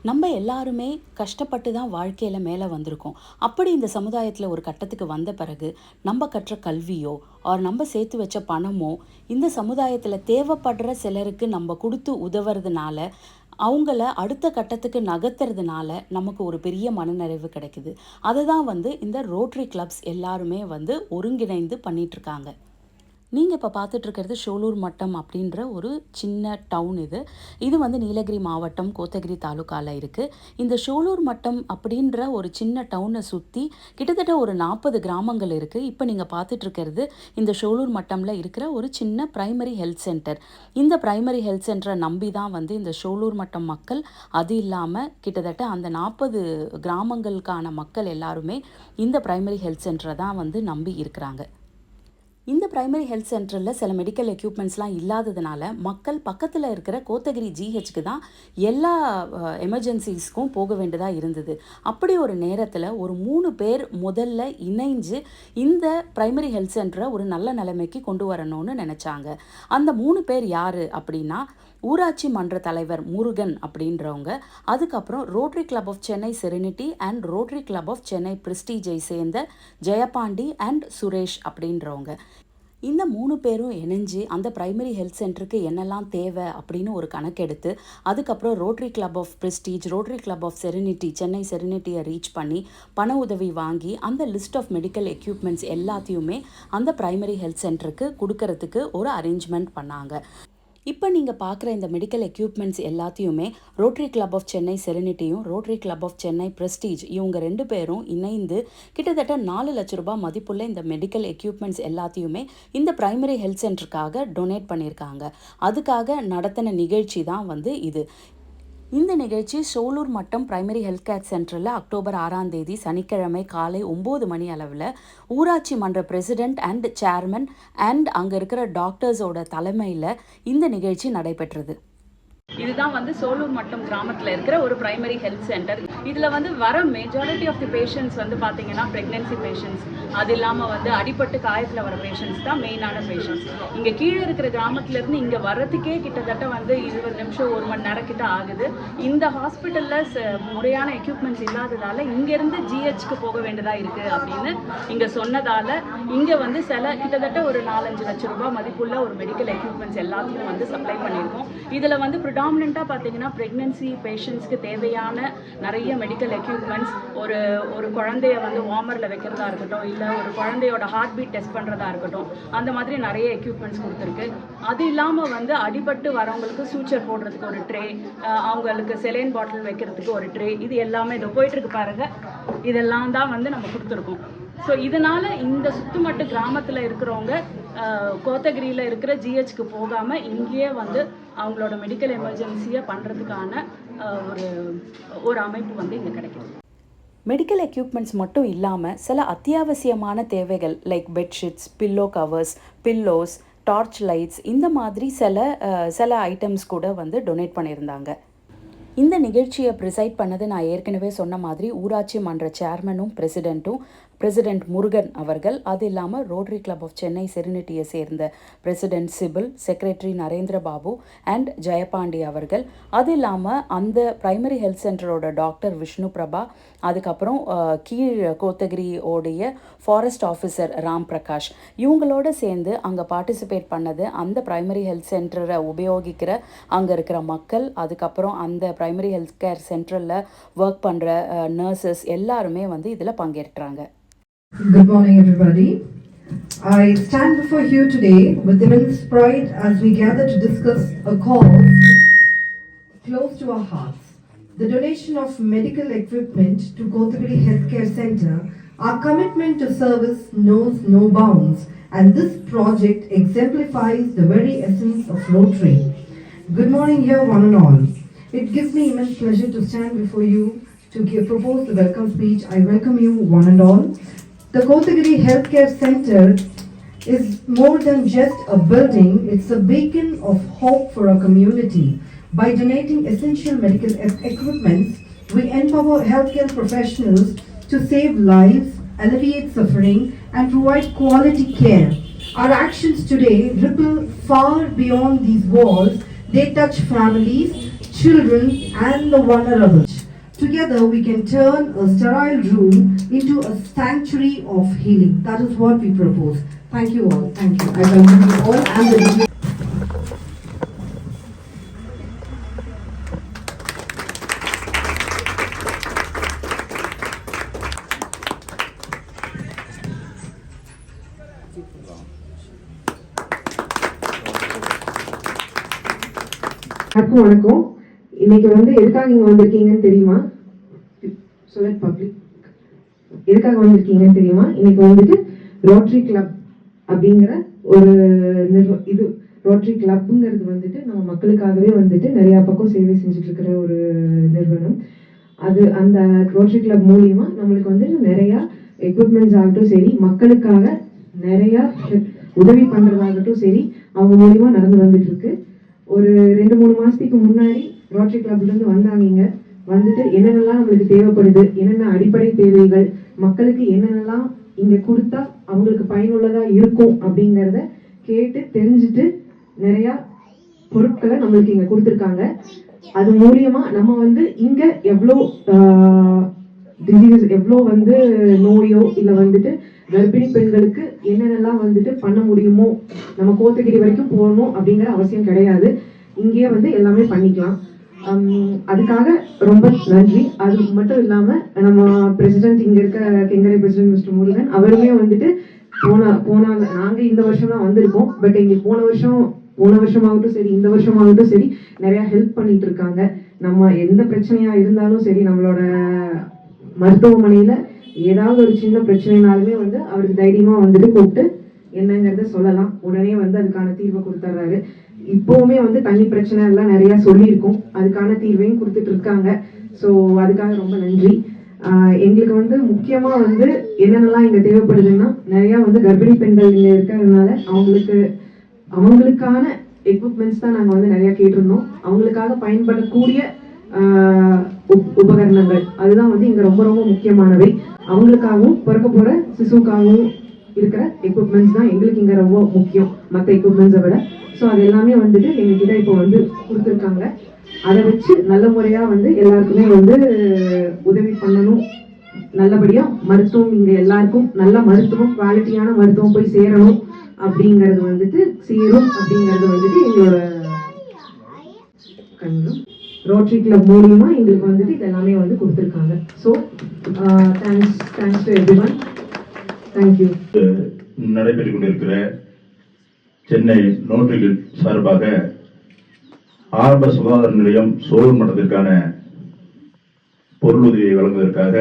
நம்ம எல்லாருமே கஷ்டப்பட்டு தான் வாழ்க்கையில் மேலே வந்திருக்கோம். அப்படி இந்த சமுதாயத்தில் ஒரு கட்டத்துக்கு வந்த பிறகு நம்ம கற்ற கல்வியோ நம்ம சேர்த்து வச்ச பணமோ இந்த சமுதாயத்தில் தேவைப்படுற சிலருக்கு நம்ம கொடுத்து உதவுறதுனால அவங்கள அடுத்த கட்டத்துக்கு நகர்த்துறதுனால நமக்கு ஒரு பெரிய மனநிறைவு கிடைக்குது. அதை தான் இந்த ரோட்டரி கிளப்ஸ் எல்லாருமே ஒருங்கிணைந்து பண்ணிகிட்ருக்காங்க. நீங்கள் இப்போ பார்த்துட்ருக்கிறது ஷோலூர் மட்டம் அப்படின்ற ஒரு சின்ன டவுன். இது நீலகிரி மாவட்டம் கோத்தகிரி தாலுக்காவில் இருக்குது. இந்த ஷோலூர் மட்டம் அப்படின்ற ஒரு சின்ன டவுனை சுற்றி கிட்டத்தட்ட ஒரு 40 கிராமங்கள் இருக்குது. இப்போ நீங்கள் பார்த்துட்ருக்கிறது இந்த ஷோலூர் மட்டமில் இருக்கிற ஒரு சின்ன பிரைமரி ஹெல்த் சென்டர். இந்த பிரைமரி ஹெல்த் சென்டரை நம்பி தான் இந்த ஷோலூர் மட்டம் மக்கள், அது இல்லாமல் கிட்டத்தட்ட அந்த 40 கிராமங்களுக்கான மக்கள் எல்லாருமே இந்த பிரைமரி ஹெல்த் சென்டரை தான் நம்பி இருக்கிறாங்க. இந்த பிரைமரி ஹெல்த் சென்டரில் சில மெடிக்கல் எக்யூப்மெண்ட்ஸ்லாம் இல்லாததுனால மக்கள் பக்கத்தில் இருக்கிற கோத்தகிரி ஜிஹெச்க்கு தான் எல்லா எமர்ஜென்சிஸ்க்கும் போக வேண்டியதாக இருந்தது. அப்படி ஒரு நேரத்தில் ஒரு 3 பேர் முதல்ல இணைஞ்சு இந்த பிரைமரி ஹெல்த் சென்டரை ஒரு நல்ல நிலைமைக்கு கொண்டு வரணும்னு நினச்சாங்க. அந்த 3 பேர் யார் அப்படின்னா, ஊராட்சி மன்ற தலைவர் முருகன் அப்படின்றவங்க, அதுக்கப்புறம் Rotary Club of Chennai Serenity and Rotary Club of Chennai பிரெஸ்டீஜை சேர்ந்த ஜெயபாண்டி அண்ட் சுரேஷ் அப்படின்றவங்க. இந்த 3 பேரும் இணைஞ்சு அந்த பிரைமரி ஹெல்த் சென்டருக்கு என்னெல்லாம் தேவை அப்படின்னு ஒரு கணக்கெடுத்து, அதுக்கப்புறம் Rotary Club of Prestige, Rotary Club of Serenity, Chennai செரினிட்டியை ரீச் பண்ணி பண உதவி வாங்கி அந்த லிஸ்ட் ஆஃப் மெடிக்கல் எக்யூப்மெண்ட்ஸ் எல்லாத்தையுமே அந்த பிரைமரி ஹெல்த் சென்டருக்கு கொடுக்கறதுக்கு ஒரு அரேஞ்ச்மெண்ட் பண்ணாங்க. இப்போ நீங்கள் பார்க்குற இந்த மெடிக்கல் எக்யூப்மெண்ட்ஸ் எல்லாத்தையுமே ரோட்டரி கிளப் ஆஃப் சென்னை செரினிட்டியும் Rotary Club of Chennai Prestige இவங்க 2 பேரும் இணைந்து கிட்டத்தட்ட 4 லட்ச ரூபாய் மதிப்புள்ள இந்த மெடிக்கல் எக்யூப்மெண்ட்ஸ் எல்லாத்தையுமே இந்த பிரைமரி ஹெல்த் சென்டருக்காக டொனேட் பண்ணியிருக்காங்க. அதுக்காக நடத்தின நிகழ்ச்சி தான் இது. இந்த நிகழ்ச்சி ஷோலூர் மட்டம் பிரைமரி ஹெல்த் கேர் சென்டரில் அக்டோபர் 6ஆம் தேதி சனிக்கிழமை காலை 9 மணி அளவில் ஊராட்சி மன்ற பிரசிடென்ட் அண்ட் சேர்மன் அண்ட் அங்கே இருக்கிற டாக்டர்ஸோட தலைமையில் இந்த நிகழ்ச்சி நடைபெற்றது. இதுதான் சோலூர் மட்டம் கிராமத்தில் இருக்கிற ஒரு பிரைமரி ஹெல்த் சென்டர். இதில் வர மெஜாரிட்டி ஆஃப் தி பேஷண்ட்ஸ் பார்த்தீங்கன்னா ப்ரெக்னென்சி பேஷண்ட்ஸ், அது இல்லாமல் அடிப்பட்டு காயத்தில் வர பேஷண்ட்ஸ் தான் மெயினான பேஷண்ட்ஸ். இங்கே கீழே இருக்கிற கிராமத்துலேருந்து இங்கே வரத்துக்கே கிட்டத்தட்ட 20 நிமிஷம் 1 மணி நேரம் கிட்ட ஆகுது. இந்த ஹாஸ்பிட்டலில் முறையான எக்யூப்மெண்ட்ஸ் இல்லாததால் இங்கேருந்து ஜிஹெச்க்கு போக வேண்டியதாக இருக்குது அப்படின்னு இங்கே சொன்னதால் இங்கே சில கிட்டத்தட்ட ஒரு 4-5 லட்சம் ரூபாய் மதிப்புள்ள ஒரு மெடிக்கல் எக்யூப்மெண்ட்ஸ் எல்லாத்தையும் சப்ளை பண்ணியிருக்கோம். இதில் ப்ரிடாமினண்ட்டாக பார்த்தீங்கன்னா ப்ரெக்னென்சி பேஷண்ட்ஸ்க்கு தேவையான நிறைய மெடிக்கல் எக்யூப்மெண்ட்ஸ், ஒரு குழந்தைய வார்மரில் வைக்கிறதா இருக்கட்டும், இல்லை ஒரு குழந்தையோட ஹார்ட் பீட் டெஸ்ட் பண்ணுறதா இருக்கட்டும், அந்த மாதிரி நிறைய எக்யூப்மெண்ட்ஸ் கொடுத்துருக்கு. அது இல்லாமல் அடிபட்டு வரவங்களுக்கு சூச்சர் போடுறதுக்கு ஒரு ட்ரே, அவங்களுக்கு செலைன் பாட்டில் வைக்கிறதுக்கு ஒரு ட்ரே, இது எல்லாமே இதை போயிட்டுருக்கு பாருங்கள், இதெல்லாம் தான் நம்ம கொடுத்துருக்கோம். ஸோ இதனால் இந்த சுற்றுமட்டு கிராமத்தில் இருக்கிறவங்க கோத்தகிரியில் இருக்கிற ஜிஹெச்க்கு போகாமல் இங்கேயே அவங்களோட மெடிக்கல் எமர்ஜென்சியை பண்ணுறதுக்கான ஒரு அமைப்பு இங்கே கிடைக்குது. மெடிக்கல் எக்யூப்மெண்ட்ஸ் மட்டும் இல்லாமல் சில அத்தியாவசியமான தேவைகள் like bedsheets, pillow covers, pillows, torch lights, இந்த மாதிரி சில ஐட்டம்ஸ் கூட டொனேட் பண்ணியிருந்தாங்க. இந்த நிகழ்ச்சியை ப்ரிசைட் பண்ணது நான் ஏற்கனவே சொன்ன மாதிரி ஊராட்சி மன்ற சேர்மனும் பிரசிடென்ட் முருகன் அவர்கள், அது இல்லாமல் ரோட்டரி கிளப் ஆஃப் சென்னை செரினிட்டியை சேர்ந்த president Sibil, secretary Narendra Babu and Jeyapandi அவர்கள், அது இல்லாமல் அந்த பிரைமரி ஹெல்த் சென்டரோட டாக்டர் விஷ்ணு பிரபா, அதுக்கப்புறம் கீழ் கோத்தகிரியோடைய ஃபாரஸ்ட் ஆஃபீஸர் ராம் பிரகாஷ், இவங்களோட சேர்ந்து அங்கே பார்ட்டிசிபேட் பண்ணது அந்த பிரைமரி ஹெல்த் சென்டரை உபயோகிக்கிற அங்கே இருக்கிற மக்கள், அதுக்கப்புறம் அந்த பிரைமரி ஹெல்த் கேர் சென்டரில் ஒர்க் பண்ணுற நர்சஸ் எல்லாருமே இதில் பங்கேற்றாங்க. Good morning, everybody. I stand before you today with immense pride as we gather to discuss a cause close to our hearts. The donation of medical equipment to Kothagiri Healthcare Center. Our commitment to service knows no bounds, and this project exemplifies the very essence of Rotary. Good morning here, one and all. It gives me immense pleasure to stand before you to propose the welcome speech. I welcome you, one and all. The Kothagiri Healthcare Center is more than just a building, it's a beacon of hope for our community. By donating essential medical equipment, we empower healthcare professionals to save lives, alleviate suffering, and provide quality care. Our actions today ripple far beyond these walls. They touch families, children, and the vulnerable. Together we can turn a sterile room into a sanctuary of healing. That is what we propose. Thank you all. Thank you. I welcome you all and the வணக்கம். இன்னைக்கு எதுக்காக இங்க வந்திருக்கீங்கன்னு தெரியுமா? சொல்ல public எதுக்காக வந்திருக்கீங்கன்னு தெரியுமா? இன்னைக்கு rotary club அப்படிங்கிற ஒரு இது ரோட்டரி கிளப்ங்கிறது நம்ம மக்களுக்காகவே நிறைய பக்கம் சேவை செஞ்சுட்டு இருக்கிற ஒரு நிறுவனம். அது அந்த ரோட்டரி கிளப் மூலியமா நம்மளுக்கு நிறைய எக்யூப்மெண்ட்ஸ் ஆகட்டும் சரி, மக்களுக்காக நிறைய உதவி பண்றதாகட்டும் சரி, அவங்க மூலியமா நடந்து வந்துட்டு இருக்கு. ஒரு 2-3 மாசத்துக்கு முன்னாடி ரோட்டரி கிளப்ல இருந்து வந்தாங்க. என்னென்னலாம் நம்மளுக்கு தேவைப்படுது, என்னென்ன அடிப்படை தேவைகள், மக்களுக்கு என்னென்னலாம் இங்க கொடுத்தா அவங்களுக்கு பயனுள்ளதா இருக்கும் அப்படிங்கிறத கேட்டு தெரிஞ்சுட்டு நிறைய பொருட்களை நம்மளுக்கு இங்க கொடுத்துருக்காங்க. அது மூலியமா நம்ம இங்க எவ்வளோ டிசீஸ், எவ்வளோ நோயோ இல்லை கர்ப்பிணி பெண்களுக்கு என்னென்னலாம் பண்ண முடியுமோ, நம்ம கோத்தகிரி வரைக்கும் போகணும் அப்படிங்கிற அவசியம் கிடையாது. இங்கேயே எல்லாமே பண்ணிக்கலாம். அதுக்காக ரொம்ப நன்றி. அது மட்டும் இல்லாம நம்ம பிரசிடென்ட், இங்க இருக்க கெங்கரை பிரசிடென்ட் மிஸ்டர் முருகன் அவருமே போனாங்க. நாங்க இந்த வருஷம் தான் வந்திருக்கோம். பட் எங்களுக்கு போன வருஷமாகட்டும் சரி, இந்த வருஷமாகட்டும் சரி, நிறைய ஹெல்ப் பண்ணிட்டு இருக்காங்க. நம்ம எந்த பிரச்சனையா இருந்தாலும் சரி, நம்மளோட மருத்துவமனையில ஏதாவது ஒரு சின்ன பிரச்சனைனாலுமே அவருக்கு தைரியமா கூப்பிட்டு என்னங்கிறத சொல்லலாம். உடனே அதுக்கான தீர்வை கொடுத்துட்றாரு. இப்பவுமே தண்ணி பிரச்சனை எல்லாம் நிறைய சொல்லியிருக்கோம். அதுக்கான தீர்வையும் கொடுத்துட்டு இருக்காங்க. ஸோ அதுக்காக ரொம்ப நன்றி. எங்களுக்கு முக்கியமா என்னென்னலாம் இங்க தேவைப்படுதுன்னா, நிறைய கர்ப்பிணி பெண்கள் இங்க இருக்கிறதுனால அவங்களுக்கான எக்யூப்மெண்ட்ஸ் தான் நாங்க நிறைய கேட்டிருந்தோம். அவங்களுக்காக பயன்படக்கூடிய உபகரணங்கள் அதுதான் இங்க ரொம்ப ரொம்ப முக்கியமானவை. அவங்களுக்காகவும் பிறக்க போற சிசுக்காகவும் இருக்கிற எக்யூப்மெண்ட்ஸ் தான் எங்களுக்கு இங்க ரொம்ப முக்கியம், மற்ற எக்யூப்மெண்ட்ஸை விட. ஸோ அது எல்லாமே எங்ககிட்ட இப்போ கொடுத்துருக்காங்க. அதை வச்சு நல்ல முறையா எல்லாருக்குமே உதவி பண்ணணும். நல்லபடியா மருத்துவம் இங்க எல்லாருக்கும் நல்ல மருத்துவம், குவாலிட்டியான மருத்துவம் போய் சேரணும் அப்படிங்கிறது சேரும் அப்படிங்கிறது எங்களோட கண்ணும். ரோட்டரி கிளப் மூலியமா எங்களுக்கு இது எல்லாமே கொடுத்துருக்காங்க. So thanks to everyone. Thank you. நடைபெற்றுக் கொண்டிருக்கிற சென்னை ரோட்டரி சார்பாக ஆரம்ப சுகாதார நிலையம் சோழர் மட்டத்திற்கான பொருளுதவியை வழங்குவதற்காக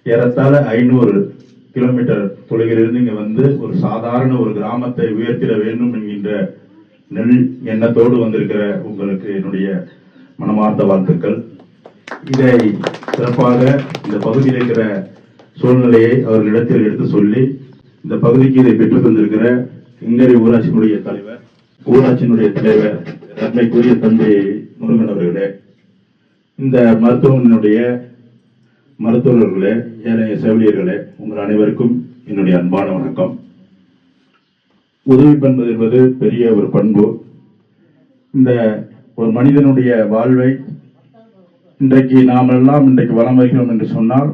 ஏறத்தாழ 500 கிலோமீட்டர் தொலைவிலிருந்து இங்க ஒரு சாதாரண ஒரு கிராமத்தை உயர்த்திட வேண்டும் என்கின்ற நெல் எண்ணத்தோடு வந்திருக்கிற உங்களுக்கு என்னுடைய மனமார்ந்த வாழ்த்துக்கள். இதை சிறப்பாக இந்த பகுதியில் இருக்கிற சூழ்நிலையை அவர்களிடத்தில் எடுத்து சொல்லி இந்த பகுதிக்கு இதை பெற்றுத் தந்திருக்கிற கெங்கரை ஊராட்சியினுடைய தலைவர், ஊராட்சியினுடைய தலைவர் நன்மைக்குரிய தந்தை முருகன் அவர்களே, இந்த மருத்துவமனையினுடைய மருத்துவர்களே, ஏனைய செவிலியர்களே, உங்கள் அனைவருக்கும் என்னுடைய அன்பான வணக்கம். உதவி பண்பது என்பது பெரிய ஒரு பண்பு. இந்த ஒரு மனிதனுடைய வாழ்வை இன்றைக்கு நாம் எல்லாம் இன்றைக்கு வலம் வருகிறோம் என்று சொன்னால்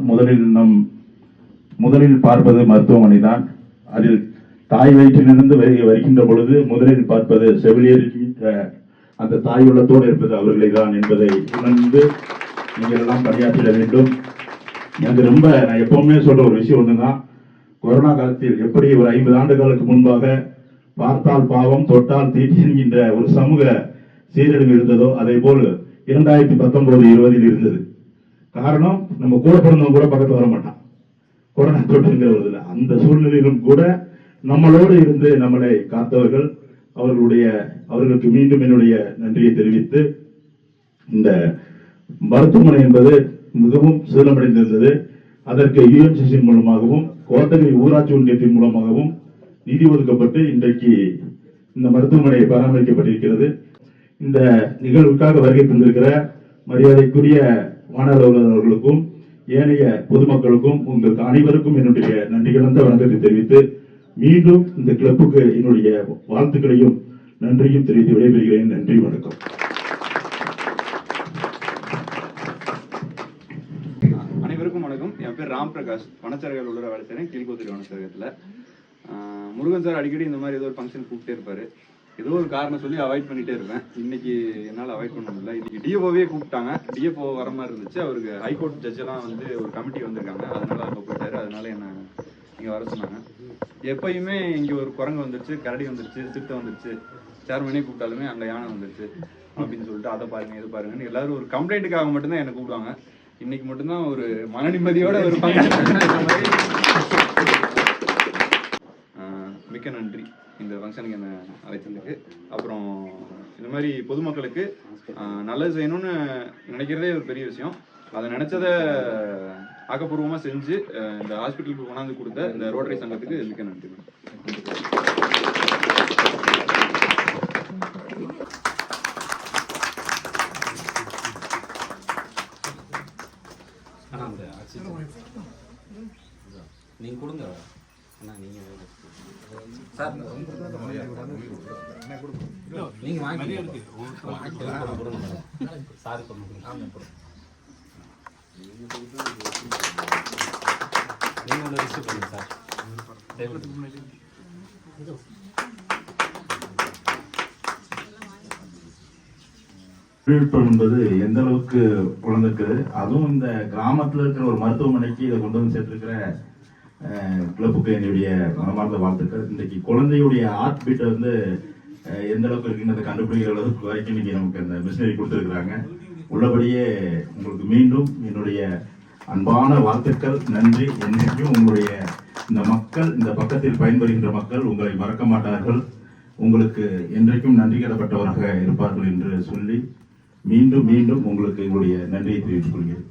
முதலில் பார்ப்பது மருத்துவமனை தான். அதில் தாய் வயிற்றிலிருந்து வருகின்ற பொழுது முதலில் பார்ப்பது செவிலியர், அந்த தாய் உள்ளத்தோடு இருப்பது அவர்களை தான் என்பதை உணர்ந்து நீங்கள் எல்லாம் பணியாற்றிட வேண்டும். எனக்கு நான் எப்பவுமே சொல்ற ஒரு விஷயம் ஒண்ணுதான், கொரோனா காலத்தில் எப்படி ஒரு 50 ஆண்டுகளுக்கு முன்பாக பார்த்தால் பாவம் தொட்டால் தீட்டி என்கின்ற ஒரு சமூக சீரழிவு இருந்ததோ, அதே போல் 2019-20 இருந்தது. காரணம், நம்ம கூட பிறந்தவங்க கூட பக்கத்தில் வர மாட்டான் கொரோனா தொற்றுங்கிறதுல. அந்த சூழ்நிலையிலும் கூட நம்மளோடு இருந்து நம்மளை காத்தவர்கள், அவர்களுக்கு மீண்டும் என்னுடைய நன்றியை தெரிவித்து, இந்த மருத்துவமனை என்பது மிகவும் சீரமடைந்திருந்தது. அதற்கு UNCC மூலமாகவும் கோத்தகிரி ஊராட்சி ஒன்றியத்தின் மூலமாகவும் நிதி ஒதுக்கப்பட்டு இன்றைக்கு இந்த மருத்துவமனை பராமரிக்கப்பட்டிருக்கிறது. இந்த நிகழ்வுக்காக வருகை தந்திருக்கிற மரியாதைக்குரிய மாநில அவர்களுக்கும் ஏனைய பொதுமக்களுக்கும் உங்களுக்கு அனைவருக்கும் என்னுடைய நன்றி கலந்த வணக்கத்தை தெரிவித்து மீண்டும் இந்த கிளப்புக்கு என்னுடைய வாழ்த்துக்களையும் நன்றியும் தெரிவித்து விடைபெறுகிறேன். நன்றி, வணக்கம். வணக்கம். என் பேர் ராம் பிரகாஷ். வனச்சரகத்தில் உள்ள வேலை செய்கிறேன், கீழ்கோத்தூர் வனச்சரகத்தில். முருகன் சார் அடிக்கடி இந்த மாதிரி ஏதோ ஒரு ஃபங்க்ஷன் கூப்பிட்டே இருப்பார். ஏதோ ஒரு காரணம் சொல்லி அவாய்ட் பண்ணிகிட்டே இருப்பேன். இன்னைக்கு என்னால் அவாய்ட் பண்ண முடியல. இன்னைக்கு டிஎஃப்ஓவே கூப்பிட்டாங்க. டிஎஃப்ஓ வர மாதிரி இருந்துச்சு. அவருக்கு ஹைகோர்ட் ஜட்ஜெல்லாம் வந்து ஒரு கமிட்டி வந்திருக்காங்க. அதனால அங்கே போயிட்டாரு. அதனால என்ன இங்கே வர சொன்னாங்க. எப்பயுமே இங்கே ஒரு குரங்கு வந்துருச்சு, கரடி வந்துருச்சு, சிறுத்தை வந்துருச்சு, சேர்மனே கூப்பிட்டாலுமே அங்கே யானை வந்துருச்சு அப்படின்னு சொல்லிட்டு அதை பாருங்க இது பாருங்கன்னு எல்லாரும் ஒரு கம்ப்ளைண்ட்டுக்காக மட்டும்தான் என்னை கூப்பிடுவாங்க. இன்னைக்கு மட்டும்தான் ஒரு மன நிம்மதியோட ஒரு மிக்க நன்றி இந்த ஃபங்க்ஷனுக்கு என்ன அழைச்சதுக்கு. அப்புறம் இந்த மாதிரி பொதுமக்களுக்கு நல்லது செய்யணும்னு நினைக்கிறதே ஒரு பெரிய விஷயம். அதை நினைச்சதை ஆக்கப்பூர்வமாக செஞ்சு இந்த ஹாஸ்பிட்டலுக்கு கொண்டாந்து கொடுத்த இந்த ரோட்டரி சங்கத்துக்கு மிக்க நன்றி. நீங்க கொடுங்க அண்ணா, நீங்க சார் நீங்க வாங்கி சார் நீங்க உள்ள ரிசீவ் பண்ணுங்க சார். தொழில்நுட்பம் என்பது எந்த அளவுக்கு வளர்ந்துருக்குது, அதுவும் இந்த கிராமத்தில் இருக்கிற ஒரு மருத்துவமனைக்கு இதை கொண்டு வந்து சேர்த்துருக்கிற கிளப்புக்கு என்னுடைய மனமார்ந்த வாழ்த்துக்கள். இன்றைக்கு குழந்தையுடைய ஹார்ட் பீட்டை வந்து எந்த அளவுக்கு இருக்குன்றதை கண்டுபிடிக்கிற அளவுக்கு வரைக்கும் இன்னைக்கு நமக்கு அந்த மிஷினரி கொடுத்துருக்குறாங்க. உள்ளபடியே உங்களுக்கு மீண்டும் என்னுடைய அன்பான வாழ்த்துக்கள், நன்றி. என்றைக்கும் உங்களுடைய இந்த மக்கள், இந்த பக்கத்தில் பயன்படுகின்ற மக்கள் உங்களை மறக்க மாட்டார்கள். உங்களுக்கு என்றைக்கும் நன்றி கடப்பட்டவராக இருப்பார்கள் என்று சொல்லி மீண்டும் மீண்டும் உங்களுக்கு எங்களுடைய நன்றியை தெரிவித்துக் கொள்கிறேன்.